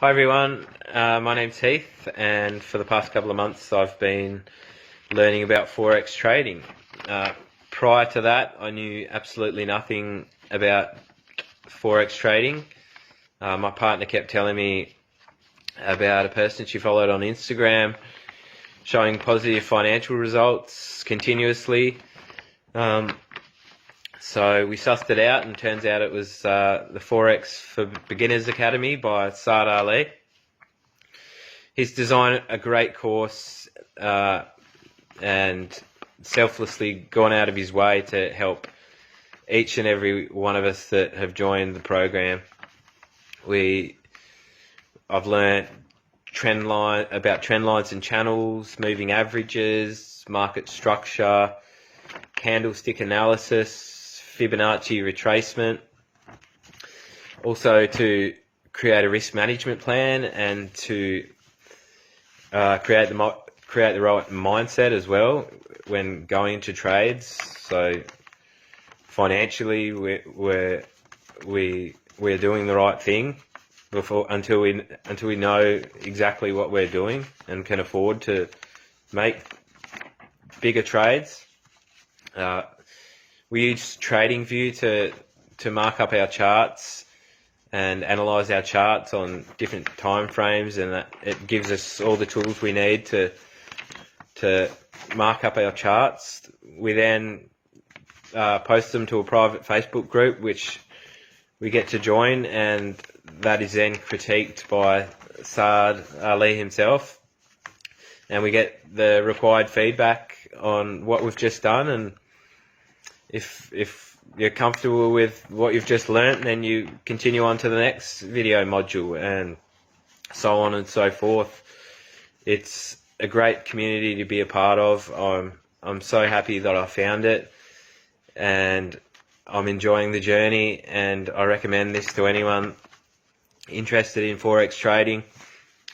Hi everyone, my name's Heath, and for the past couple of months I've been learning about Forex trading. Prior to that, I knew absolutely nothing about Forex trading. My partner kept telling me about a person she followed on Instagram showing positive financial results continuously. So we sussed it out, and turns out it was the Forex for Beginners Academy by Saad Ali. He's designed a great course and selflessly gone out of his way to help each and every one of us that have joined the program. I've learned about trend lines and channels, moving averages, market structure, candlestick analysis, Fibonacci retracement, also to create a risk management plan and to create the right mindset as well when going into trades. So financially, we're doing the right thing until we know exactly what we're doing and can afford to make bigger trades. We use TradingView to mark up our charts and analyze our charts on different time frames, and that it gives us all the tools we need to mark up our charts. We then post them to a private Facebook group which we get to join, and that is then critiqued by Saad Ali himself, and we get the required feedback on what we've just done. And if you're comfortable with what you've just learnt, then you continue on to the next video module, and so on and so forth. It's a great community to be a part of. I'm so happy that I found it, and I'm enjoying the journey, and I recommend this to anyone interested in Forex trading.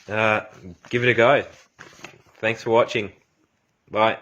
Give it a go. Thanks for watching. Bye.